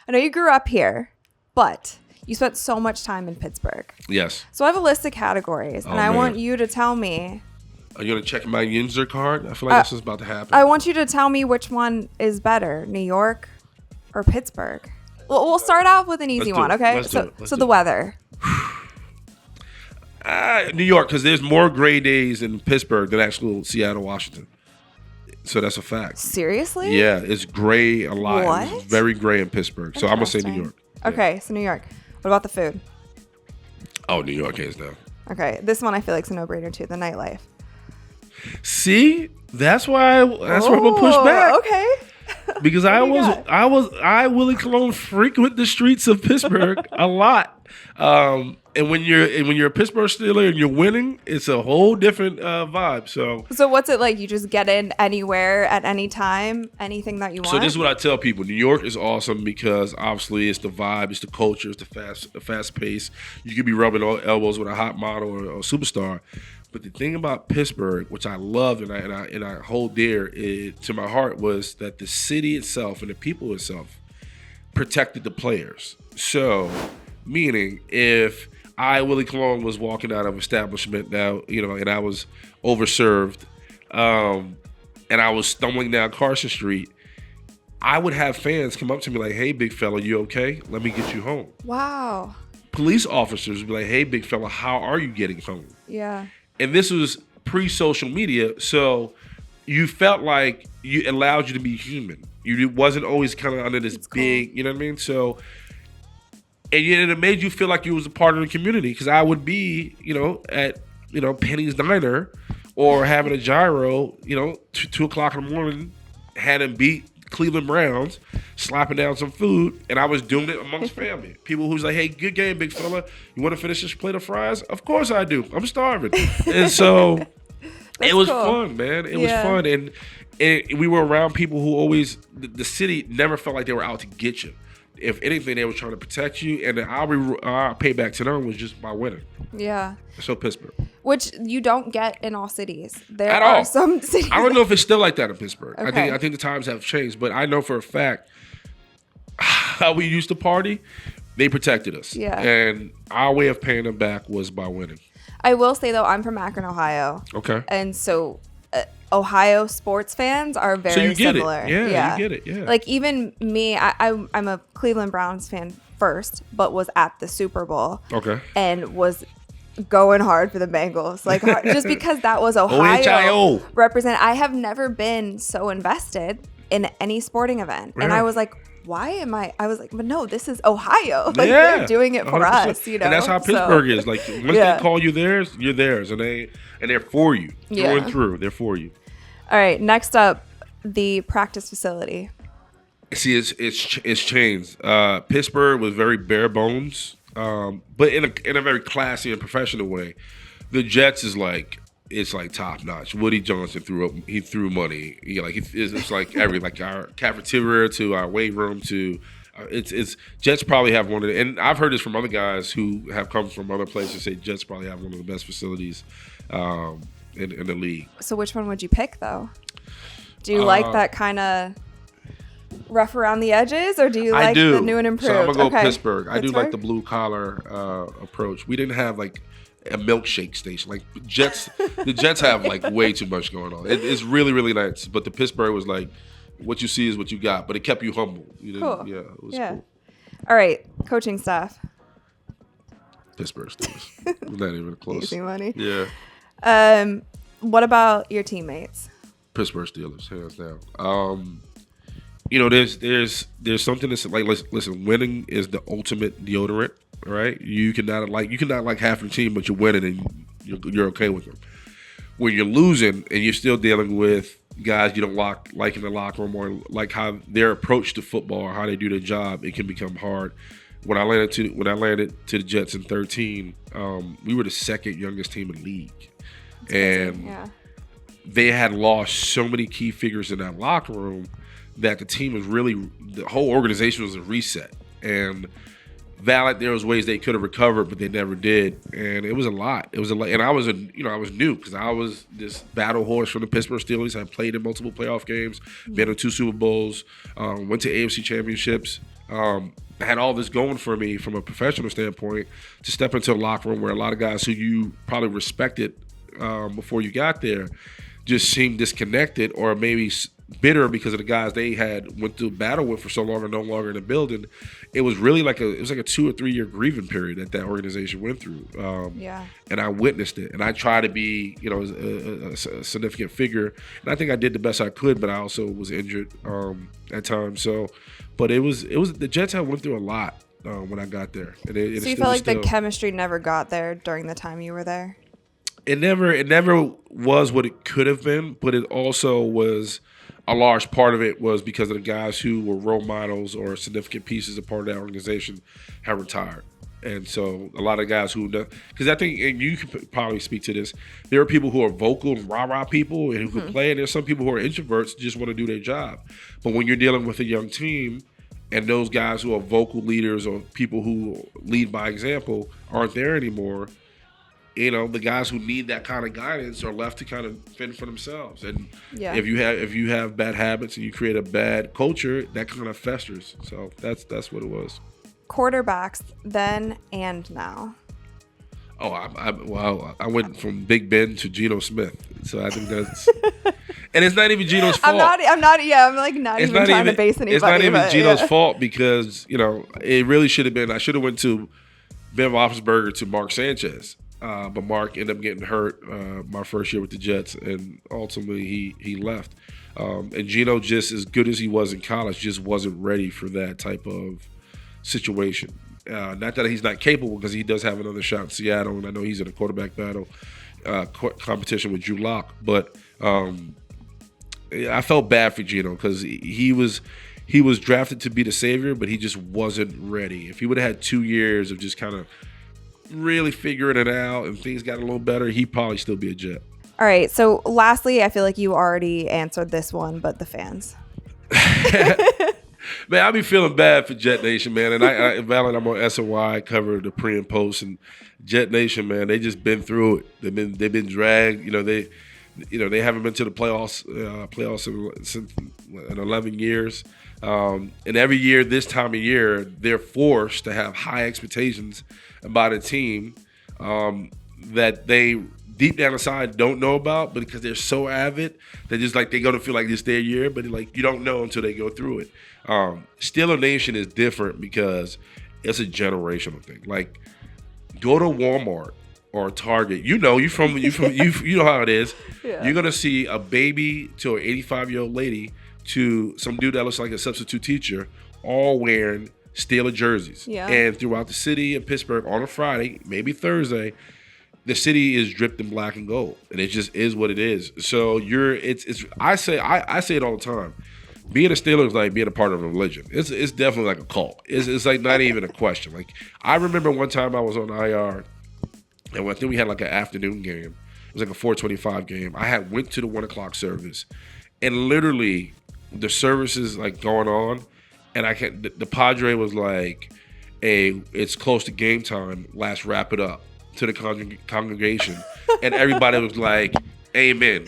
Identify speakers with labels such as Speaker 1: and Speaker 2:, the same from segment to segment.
Speaker 1: I know you grew up here, but you spent so much time in Pittsburgh.
Speaker 2: Yes.
Speaker 1: So I have a list of categories, and I want you to tell me.
Speaker 2: Are you going to check my user card? I feel like this is about to happen.
Speaker 1: I want you to tell me which one is better, New York or Pittsburgh. Well, we'll start off with an easy one, okay? So the weather.
Speaker 2: New York, because there's more gray days in Pittsburgh than actual Seattle, Washington. So that's a fact.
Speaker 1: Seriously?
Speaker 2: Yeah, it's gray a lot.
Speaker 1: What?
Speaker 2: It's very gray in Pittsburgh. So I'm going to say New York.
Speaker 1: Okay, so New York. What about the food?
Speaker 2: Oh, New York hands down.
Speaker 1: Okay, this one I feel like is a no-brainer too, the nightlife.
Speaker 2: See? That's why I'm going to push back.
Speaker 1: Okay.
Speaker 2: Because I Willie Colon frequent the streets of Pittsburgh a lot. And when you're a Pittsburgh Steeler and you're winning, it's a whole different vibe. So
Speaker 1: what's it like? You just get in anywhere at any time, anything that you want?
Speaker 2: So this is what I tell people. New York is awesome because obviously it's the vibe, it's the culture, it's the fast pace. You could be rubbing elbows with a hot model or a superstar. But the thing about Pittsburgh, which I loved and I hold dear to my heart, was that the city itself and the people itself protected the players. So, meaning if Willie Colon was walking out of an establishment now, and I was overserved, and I was stumbling down Carson Street, I would have fans come up to me like, "Hey, big fella, you okay? Let me get you home."
Speaker 1: Wow.
Speaker 2: Police officers would be like, "Hey, big fella, how are you getting home?"
Speaker 1: Yeah.
Speaker 2: And this was pre-social media, so you felt like it allowed you to be human. You wasn't always kind of under this big, you know what I mean? So, and it made you feel like you was a part of the community, because I would be, at, Penny's Diner or having a gyro, 2 o'clock in the morning, had him beat Cleveland Browns, slapping down some food, and I was doing it amongst family. People who's like, "Hey, good game, big fella. You want to finish this plate of fries?" Of course I do. I'm starving. And so it was fun, man. It was fun. And we were around people who always, the city never felt like they were out to get you. If anything, they were trying to protect you, and our payback to them was just by winning.
Speaker 1: Yeah.
Speaker 2: So Pittsburgh.
Speaker 1: Which you don't get in all cities. There
Speaker 2: At
Speaker 1: are
Speaker 2: all.
Speaker 1: some cities.
Speaker 2: I don't know if it's still like that in Pittsburgh.
Speaker 1: Okay.
Speaker 2: I think the times have changed, but I know for a fact how we used to party, they protected us.
Speaker 1: Yeah.
Speaker 2: And our way of paying them back was by winning.
Speaker 1: I will say, though, I'm from Akron, Ohio.
Speaker 2: Okay.
Speaker 1: And so Ohio sports fans are very
Speaker 2: so you get
Speaker 1: similar.
Speaker 2: It. Yeah, you get it. Yeah.
Speaker 1: Like even me, I'm a Cleveland Browns fan first, but was at the Super Bowl.
Speaker 2: Okay.
Speaker 1: And was going hard for the Bengals, like just because that was Ohio
Speaker 2: OHIO.
Speaker 1: represent. I have never been so invested in any sporting event, and I was like, why am I was like, but no, this is Ohio. Like they're doing it for 100%. Us, And
Speaker 2: that's how Pittsburgh is. Like once they call you theirs, you're theirs, and they're for you through and through. They're for you.
Speaker 1: All right, next up, the practice facility.
Speaker 2: See, it's changed. Pittsburgh was very bare bones, but in a very classy and professional way. The Jets is like, it's like top notch. Woody Johnson threw money. It's like our cafeteria to our weight room to it's Jets probably have one of the, and I've heard this from other guys who have come from other places, say Jets probably have one of the best facilities in the league.
Speaker 1: So which one would you pick though? Do you like that kind of rough around the edges, or do you like the new and improved?
Speaker 2: So I'm gonna go Pittsburgh. I do like the blue collar approach. We didn't have like a milkshake station like Jets. The Jets have like way too much going on. It's really, really nice. But the Pittsburgh was like, what you see is what you got. But it kept you humble.
Speaker 1: Cool.
Speaker 2: Yeah, it was cool.
Speaker 1: All right, coaching staff.
Speaker 2: Pittsburgh Steelers. Not even close.
Speaker 1: Easy money.
Speaker 2: Yeah.
Speaker 1: What about your teammates?
Speaker 2: Pittsburgh Steelers, hands down. There's something that's like, listen, winning is the ultimate deodorant, right? You cannot like half the team, but you're winning and you're okay with them. When you're losing and you're still dealing with guys you don't like in the locker room, or like how their approach to football or how they do their job, it can become hard. When I landed to the Jets in 2013, we were the second youngest team in the league, and they had lost so many key figures in that locker room that the team was really, the whole organization was a reset, and valid. There was ways they could have recovered, but they never did, and it was a lot. It was a lot, and I was new because I was this battle horse from the Pittsburgh Steelers. I played in multiple playoff games, been in 2 Super Bowls, went to AFC championships. I had all this going for me from a professional standpoint to step into a locker room where a lot of guys who you probably respected before you got there just seemed disconnected or maybe bitter because of the guys they had went through battle with for so long and no longer in the building. It was really like a 2 or 3 year grieving period that organization went through. And I witnessed it, and I tried to be, a significant figure, and I think I did the best I could, but I also was injured at times. So, but it was the Jets had went through a lot when I got there. And
Speaker 1: so you felt like the chemistry never got there during the time you were there?
Speaker 2: It never was what it could have been, but it also was. A large part of it was because of the guys who were role models or significant pieces of part of that organization have retired. And so a lot of guys who, because I think, and you can probably speak to this, there are people who are vocal and rah-rah people and who can play, and there's some people who are introverts just want to do their job. But when you're dealing with a young team and those guys who are vocal leaders or people who lead by example aren't there anymore, the guys who need that kind of guidance are left to kind of fend for themselves. And if you have bad habits and you create a bad culture, that kind of festers. So that's what it was.
Speaker 1: Quarterbacks then and now.
Speaker 2: Oh, I went from Big Ben to Geno Smith. So I think that's, and it's not even Geno's fault.
Speaker 1: I'm not even trying to base anybody.
Speaker 2: It's not even Geno's fault because it really should have been. I should have went to Ben Roethlisberger to Mark Sanchez. But Mark ended up getting hurt my first year with the Jets, and ultimately he left. And Geno, just as good as he was in college, just wasn't ready for that type of situation. Not that he's not capable, because he does have another shot in Seattle, and I know he's in a quarterback battle competition with Drew Lock. But I felt bad for Geno because he was drafted to be the savior, but he just wasn't ready. If he would have had 2 years of just kind of really figuring it out and things got a little better, he'd probably still be a Jet. All
Speaker 1: right. So lastly, I feel like you already answered this one, but the fans.
Speaker 2: Man, I be feeling bad for Jet Nation, man. And I'm on SOY, cover the pre and post, and Jet Nation, man, they just been through it. They've been dragged. They haven't been to the playoffs since 11 years. And every year, this time of year, they're forced to have high expectations about a team that they deep down inside don't know about, but because they're so avid, they're going to feel like it's their year, but you don't know until they go through it. Steeler Nation is different because it's a generational thing. Like, go to Walmart or Target. You know how it is. Yeah. You're gonna see a baby to an 85-year-old lady to some dude that looks like a substitute teacher, all wearing Steeler jerseys. Yeah. And throughout the city of Pittsburgh on a Friday, maybe Thursday, the city is dripped in black and gold, and it just is what it is. So I say it all the time. Being a Steeler is like being a part of a religion. It's definitely like a cult. It's like not even a question. Like, I remember one time I was on IR, and I think we had like an afternoon game. It was like a 4:25 game. I went to the 1 o'clock service, and literally the service is like going on, and the Padre was like, "Hey, it's close to game time. Let's wrap it up," to the congregation, and everybody was like, "Amen."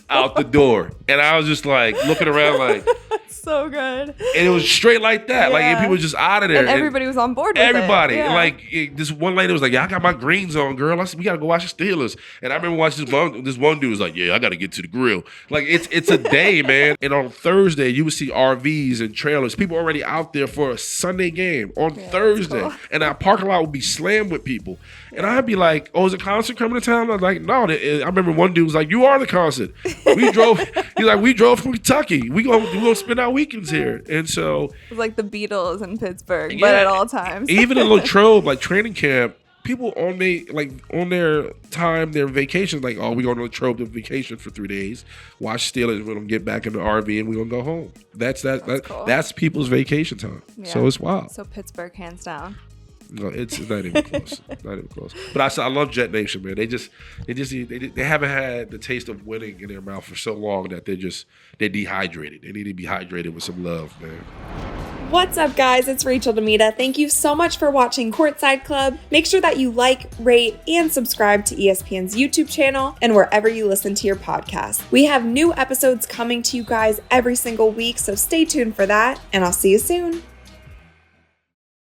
Speaker 2: Out the door. And I was just like looking around like,
Speaker 1: so good. And
Speaker 2: it was straight like that. Yeah. Like, and people were just out of there.
Speaker 1: And everybody was on board with
Speaker 2: everybody.
Speaker 1: it. Yeah.
Speaker 2: And like, this one lady was like, "Yeah, I got my greens on, girl. I said, we got to go watch the Steelers." And I remember watching this one dude was like, "Yeah, I got to get to the grill." Like, it's a day, man. And on Thursday, you would see RVs and trailers. People already out there for a Sunday game on Thursday. Cool. And our parking lot would be slammed with people. And I'd be like, "Oh, is a concert coming to town?" I was like, "No." I remember one dude was like, "You are the concert." We drove from Kentucky. We gonna spend our weekends here. And so
Speaker 1: it was like the Beatles in Pittsburgh, but at all times.
Speaker 2: Even in Latrobe, like training camp, people on their time, their vacations, like, "Oh, we going to Latrobe to vacation for 3 days, watch Steelers, we're gonna get back in the RV and we're gonna go home." That's cool. That's people's vacation time. Yeah. So it's wild.
Speaker 1: So Pittsburgh, hands down.
Speaker 2: No, it's not even close. Not even close. But I love Jet Nation, man. They haven't had the taste of winning in their mouth for so long that they're dehydrated. They need to be hydrated with some love, man.
Speaker 1: What's up, guys? It's Rachel DeMita. Thank you so much for watching Courtside Club. Make sure that you like, rate, and subscribe to ESPN's YouTube channel and wherever you listen to your podcast. We have new episodes coming to you guys every single week, so stay tuned for that, and I'll see you soon.